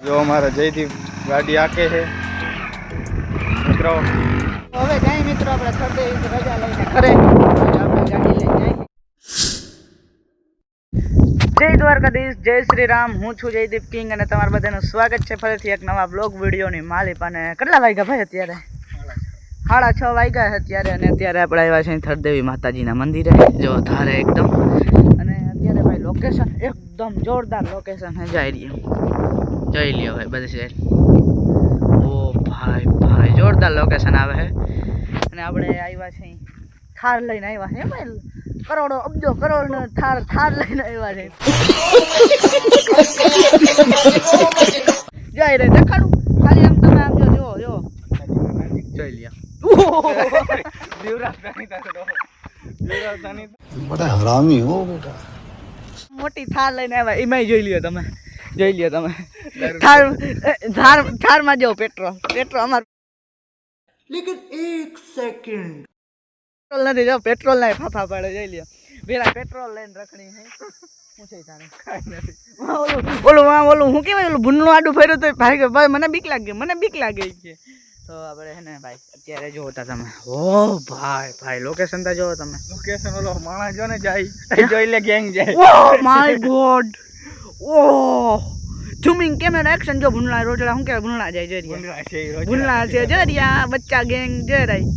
जो हमारा जयदीप गाड़ी आके है मित्रों હવે જાય મિત્રો આપણે થર્ડે રજા લઈને ઘરે આપણે ગાડી લઈને જાય. જય દ્વારકાધીશ, જય શ્રી રામ. હું છું જયદીપ કિંગ અને તમારા બધાનું સ્વાગત છે ફરીથી એક નવા બ્લોગ વિડીયોની માલિક. અને કેટલા વાગ્યા ભાઈ અત્યારે? 6:30 વાગ્યા છે અત્યારે. અને અત્યારે આપણે આવ્યા છીએ થરદેવી માતાજીના મંદિરે. જો ધારે એકદમ. અને અત્યારે ભાઈ લોકેશન એકદમ જોરદાર લોકેશન છે. જઈ લ્યો ભાઈ બધી સાઈડ. ઓ ભાઈ જોરદાર લોકેશન આવે છે. અને આપણે આવ્યા છીએ થાર લઈને આવ્યા છે ભાઈ. કરોડો અબજો કરોડ થાર લઈને આવ્યા છે. જઈ રે દેખાડું ખાલી આમ તમે આમ જો જોઈ લ્યો बड़ा हरामी हो बेटा. મોટી થાર લઈને આવ્યા. એમાંય જોઈ લ્યો તમે થારમાં જો પેટ્રોલ અમાર. લેકિન એક સેકન્ડ પેટ્રોલ નથી. જો પેટ્રોલ ના ફાફા પડે. જોઈ લ્યો પેલા પેટ્રોલ લઈને રખડી છે. શું છે તારે? કાંઈ નથી. ઓલું હું કેવાય ઓલું ભૂનનું આડું ફેર્યું તો ભાઈ મને બીક લાગે છે. તો આપણે છે ને ભાઈ અત્યારે જોવો તમે. ઓ ભાઈ લોકેશન તો જોવો તમે. લોકેશન ઓલો માણસ જો ને જાય જોઈ લે ગેંગ જાય. Oh my God. Oh zooming camera action. જો ભૂનલા રોજડા શું કહેવાય? ભૂનલા જાય જોઈ રહ્યા. ભૂનલા છે જોઈ રહ્યા. બચ્ચા ગેંગ જોઈ રહી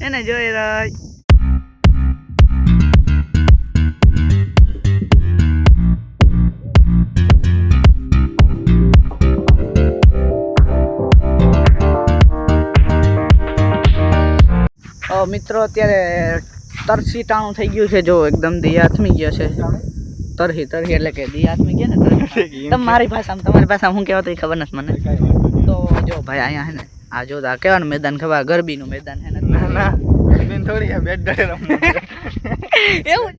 એને જોઈ રહી. મિત્રો અત્યારે તરસી ટાણું થઈ ગયું છે. જો એકદમ દિયા થમી ગયો છે. તરહી એટલે કે દિયા થમી ગયા ને. તમારી ભાષામાં શું કહેવાય તો ખબર નથી મને. તો જો ભાઈ અહીંયા છે ને આ જો આ કેવાનું મેદાન ખબર? ગરબીનું મેદાન છે ને. ના બેન થોડી આ બેટ ડરે રમવું એવું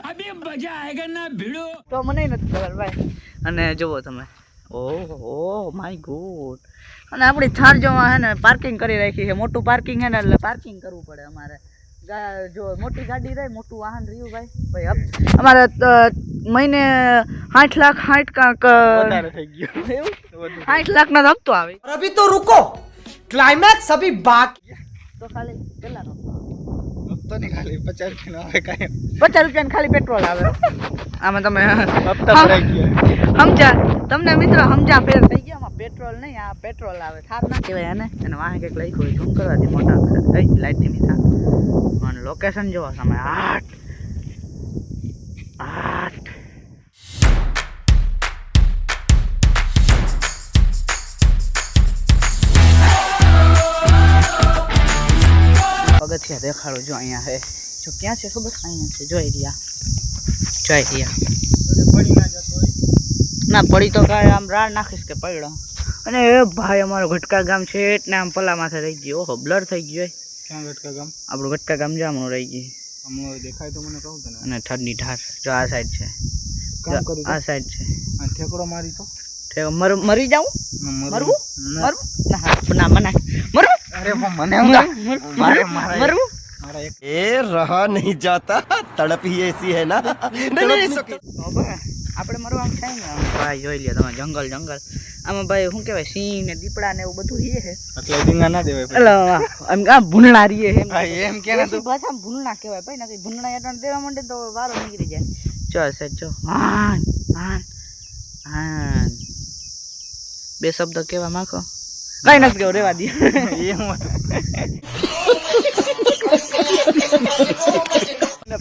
અભી મજા આયેગા ના ભીડો. તો મને નથી ખબર ભાઈ. અને જુઓ તમે. Oh my God. અને આપણી થાર જોવા છે ને પાર્કિંગ કરી રાખી છે. મોટું પાર્કિંગ છે ને એટલે પાર્કિંગ કરવું પડે અમારે. જો મોટી ગાડી રહે મોટું વાહન રહ્યું ભાઈ અમારે મહિને 60 લાખ 60 કાંક વધારે થઈ ગયો. 60 લાખનો હપ્તો આવે. अभी तो रुको, क्लाइमैक्स अभी बाकी. તો ખાલી કેટલાનો હપ્તો નહીં ખાલી 50 રૂપિયાનો આવે કાંઈ 50 રૂપિયાનું ખાલી પેટ્રોલ આવે. આમાં તમે હપ્તા ભરાઈ ગયા. સમજા તમને મિત્રો સમજા ફેર થઈ ગયા. આમાં પેટ્રોલ નહીં આ પેટ્રોલ આવે. થાર ના કહેવાય એને વાહે કંઈક લખ્યું હોય ઝૂમ કરવાથી મોટા અક્ષર લાઈટ ધીમી થાય. અને લોકેશન જોવો તમે. 8 પગથિયા દેખાડો. જો અહીંયા છે. જો ક્યાં છે ખબર? અહીંયા છે. જોઈ રહ્યા ના પડી તો કાંઈ આમ રાડ નાખીશ કે પડ્યો. અને એ ભાઈ અમારો ગટકા ગામ છે એટલે આમ પલા માથે રહી ગયો. ઓહો બ્લર થઈ ગયો. ક્યાં ગટકા ગામ? આપણું ગટકા ગામ જામનું રહી ગયું. હમણાં દેખાય તો મને કહું તને. અને ઠંડી ઠાર જો આ સાઈડ છે. આ સાઈડ છે. આ ઠેકડો મારી તો મરી જાઉં? મરવું ના મને મરવું. અરે મને મરવું ए रहा नहीं जाता, तड़प ही ऐसी है ना. नहीं આપણે મરવાનું થાય ને. ભાઈ જોઈ લ્યો તમે જંગલ આમાં ભાઈ શું કહેવાય સિંહ ને દીપડા ને એવું બધું રીએ છે. એટલે ડીંગા ના દેવાય. એટલે એમ આ ભૂંડણા રીએ છે. એમ કે ને તું ભાષામાં ભૂંડણા કહેવાય ભાઈ. નથી ભૂંડણા એટલે દેવા માંડે તો વારો નીકળી જાય. ચો સાહેબ ચો હાન બે શબ્દ કેવા માંગો? કઈ નથી કેવું રેવા દે.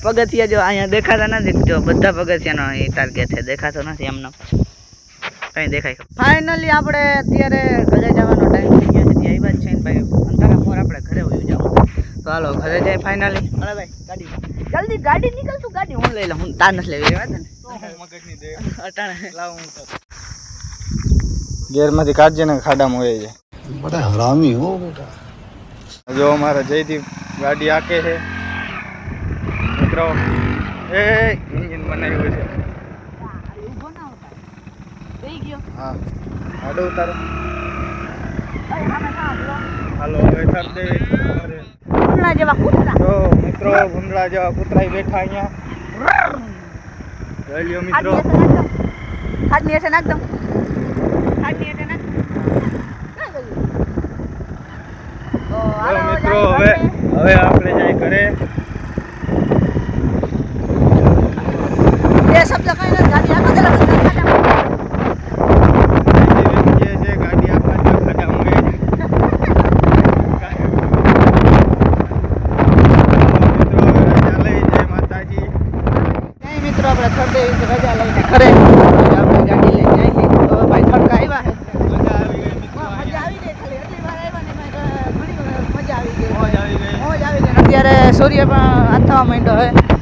પગથિયા જો અહીંયા દેખાતા નથી. જો બધા પગથિયાનો અહીં ટાર્ગેટ છે. દેખાતો નથી એમનો કઈ દેખાય. ફાઇનલી આપણે અત્યારે ઘરે જવાનો ટાઈમ થઈ ગયો છે. ત્યાં આવ્યા જ છે ને ભાઈ અંધારા મોર આપણે ઘરે વયું જાવ. તો હાલો ઘરે જાય ફાઇનલી. અરે ભાઈ ગાડી જલ્દી ગાડી નીકળ. તું ગાડી હું લઈ લઉં. હું તાર નથી લેવી વાત ને. મગજની દે અટાણે લાવ હું તો ગેરમાંથી કાઢજે ને ખાડામાં હોય જાય. बड़ा हरामी हो बेटा. जो हमारा जयदीप गाड़ी आके है मित्रों. इंजन बनाવ્યું છે. હા આડો ઉતારો. હાલો હવે થરદેવી ભૂંડણા જેવા કૂતરા. જો મિત્રો ભૂંડણા જેવા કૂતરા બેઠા અહીંયા. જોઈ લ્યો મિત્રો. ખાટની હેઠે નાખ દઉં. ખાટની હેઠે નાખ. ક્યાં ગયું? તો હાલો મિત્રો જાય હવે આપણે જાય ઘરે. એ શબ્દ કઈ નથી. ગાડી આખો જરા બધા ખાટામાં. જે છે ગાડી આપણા ખાડા ઊંઘે. મિત્રો હવે રજા લઈ જય માતાજી. નહીં મિત્રો આપણે થર્ડ રજા લઈને ઘરે આપણે ગાડી લઈને જઈએ. તો ભાઈ થડકા આવ્યા છે. મજા આવી ગઈ મિત્રો. મજા આવી ગઈ. ખાલી એટલી વાર આવ્યા ને એમાં ઘણી વાર મજા આવી ગઈ. મોજ આવી ગઈ. મોજ આવી ગઈ. અત્યારે સૂર્ય પણ આથવા માંડ્યો છે.